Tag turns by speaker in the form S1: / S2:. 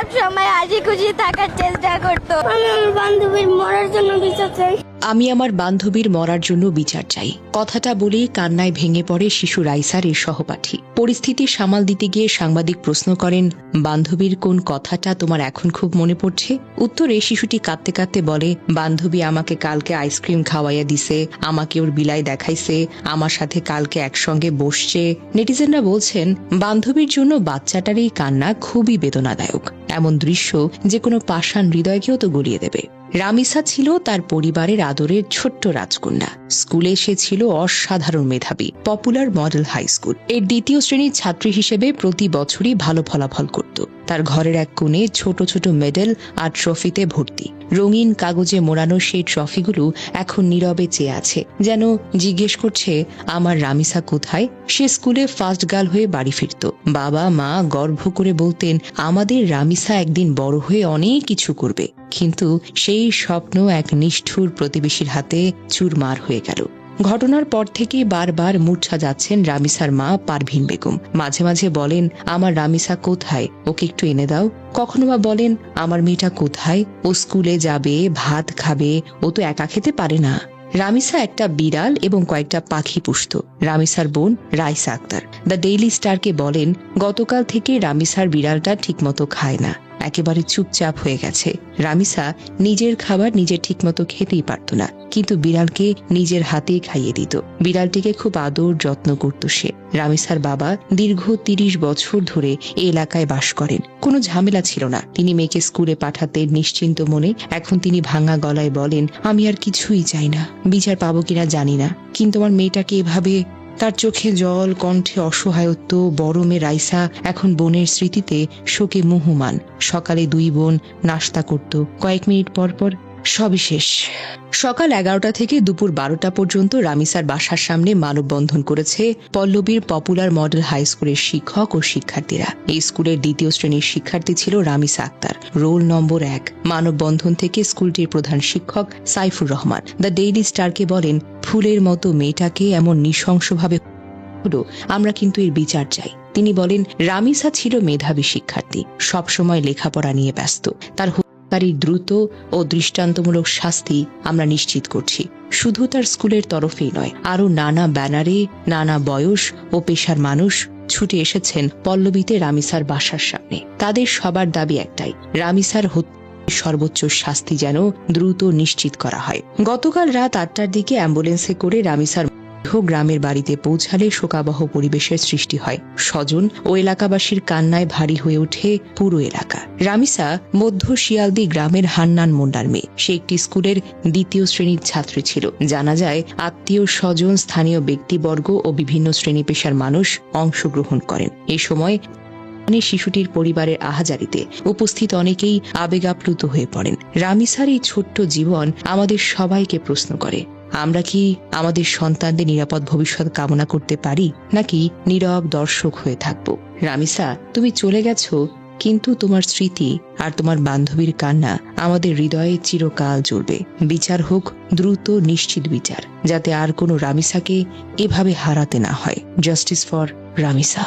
S1: সব সময় হাসি খুশি থাকার চেষ্টা করতো। আমি আমার বান্ধবীর মরার জন্য বিচার চাই।
S2: আমি আমার বান্ধবীর মরার জন্য বিচার চাই। কথাটা বলেই কান্নায় ভেঙে পড়ে শিশু রাইসার এর সহপাঠী। পরিস্থিতি সামাল দিতে গিয়ে সাংবাদিক প্রশ্ন করেন, বান্ধবীর কোন কথাটা তোমার এখন খুব মনে পড়ছে? উত্তরে শিশুটি কাঁদতে কাঁদতে বলে, বান্ধবী আমাকে কালকে আইসক্রিম খাওয়াইয়া দিছে, আমাকে ওর বিলাই দেখাইছে, আমার সাথে কালকে একসঙ্গে বসছে। নেটিজেনরা বলছেন, বান্ধবীর জন্য বাচ্চাটার এই কান্না খুবই বেদনাদায়ক। এমন দৃশ্য যে কোনো পাষাণ হৃদয়কেও তো গলিয়ে দেবে। রামিসা ছিল তার পরিবারের আদরের ছোট্ট রাজকন্যা। স্কুলে সে ছিল অসাধারণ মেধাবী, পপুলার মডেল হাই স্কুল এর দ্বিতীয় শ্রেণীর ছাত্রী হিসেবে প্রতি বছরই ভালো ফলাফল করত। তার ঘরের এক কোণে ছোট ছোট মেডেল আর ট্রফিতে ভর্তি। রঙিন কাগজে মোড়ানো সেই ট্রফিগুলো এখন নীরবে চেয়ে আছে, যেন জিজ্ঞেস করছে, আমার রামিসা কোথায়? সে স্কুলে ফার্স্ট গার্ল হয়ে বাড়ি ফিরত। বাবা মা গর্ব করে বলতেন, আমাদের রামিসা একদিন বড় হয়ে অনেক কিছু করবে। কিন্তু সেই স্বপ্ন এক নিষ্ঠুর প্রতিবেশীর হাতে চুরমার হয়ে গেল। ঘটনার পর থেকে বারবার মূর্ছা যাচ্ছেন রামিসার মা পারভিন বেগম। মাঝে মাঝে বলেন, আমার রামিসা কোথায়, ওকে একটু এনে দাও। কখনো বা বলেন, আমার মেয়েটা কোথায়, ও স্কুলে যাবে, ভাত খাবে, ও তো একা খেতে পারে না। রামিসা একটা বিড়াল এবং কয়েকটা পাখি পুষত। রামিসার বোন রাইসা আক্তার দ্য ডেইলি স্টারকে বলেন, গতকাল থেকে রামিসার বিড়ালটা ঠিকমতো খায় না, একেবারে চুপচাপ হয়ে গেছে। রামিসা নিজের খাবার নিজে ঠিকমতো খেতেই পারত না, কিন্তু বিড়ালকে নিজের হাতেই খাইয়ে দিত। বিড়ালটিকে খুব আদর যত্ন করত সে। রামিসার বাবা দীর্ঘ ৩০ বছর ধরে এই এলাকায় বাস করেন। কোনো ঝামেলা ছিল না। তিনি মেয়েকে স্কুলে পাঠাতে নিশ্চিন্ত মনে। এখন তিনি ভাঙা গলায় বলেন, আমি আর কিছুই চাই না, বিচার পাবো কিনা জানি না, কিন্তু আমার মেয়েটাকে এভাবে। তার চোখে জল, কণ্ঠে অসহায়ত্ব। বড় মেয়ে রাইসা এখন বোনের স্মৃতিতে শোকে মুহ্যমান। সকালে 2 বোন নাস্তা করত, কয়েক মিনিট পর পর সবই শেষ। সকাল 11টা থেকে দুপুর 12টা পর্যন্ত রামিসার বাসার সামনে মানববন্ধন করেছে পল্লবীর পপুলার মডেল হাই স্কুলের শিক্ষক ও শিক্ষার্থীরা। এই স্কুলের দ্বিতীয় শ্রেণীর শিক্ষার্থী ছিল রামিসা আক্তার, রোল নম্বর 1। মানববন্ধন থেকে স্কুলটির প্রধান শিক্ষক সাইফুর রহমান দ্য ডেইলি স্টারকে বলেন, ফুলের মতো মেয়েটাকে এমন নৃশংসভাবে হলো, আমরা কিন্তু এর বিচার চাই। তিনি বলেন, রামিসা ছিল মেধাবী শিক্ষার্থী, সবসময় লেখাপড়া নিয়ে ব্যস্ত। তার দ্রুত ও দৃষ্টান্তমূলক শাস্তি আমরা নিশ্চিত করছি। শুধু তার স্কুলের তরফেই নয়, আরো নানা ব্যানারে নানা বয়স ও পেশার মানুষ ছুটে এসেছেন পল্লবীতে রামিসার বাসার সামনে। তাদের সবার দাবি একটাই, রামিসার সর্বোচ্চ শাস্তি যেন দ্রুত নিশ্চিত করা হয়। গতকাল রাত 8টার দিকে অ্যাম্বুলেন্সে করে রামিসার গ্রামের বাড়িতে পৌঁছালে শোকাবহ পরিবেশের সৃষ্টি হয়। স্বজন ও এলাকাবাসীর কান্নায় ভারী হয়ে ওঠে পুরো এলাকা। রামিসা মধ্য শিয়ালদি গ্রামের হান্নান মুন্ডার মেয়ে। সে একটি স্কুলের দ্বিতীয় শ্রেণীর ছাত্রী ছিল। জানা যায়, আত্মীয় স্বজন, স্থানীয় ব্যক্তিবর্গ ও বিভিন্ন শ্রেণী পেশার মানুষ অংশগ্রহণ করেন। এ সময় শিশুটির পরিবারের আহাজারিতে উপস্থিত অনেকেই আবেগাপ্লুত হয়ে পড়েন। রামিসার এই ছোট্ট জীবন আমাদের সবাইকে প্রশ্ন করে, আমরা কি আমাদের সন্তানদের নিরাপদ ভবিষ্যৎ কামনা করতে পারি, নাকি নীরব দর্শক হয়ে থাকব? রামিসা, তুমি চলে গেছো, কিন্তু তোমার স্মৃতি আর তোমার বান্ধবীর কান্না আমাদের হৃদয়ে চিরকাল জ্বলবে। বিচার হোক দ্রুত, নিশ্চিত বিচার, যাতে আর কোনো রামিসাকে এভাবে হারাতে না হয়। Justice for Ramisa.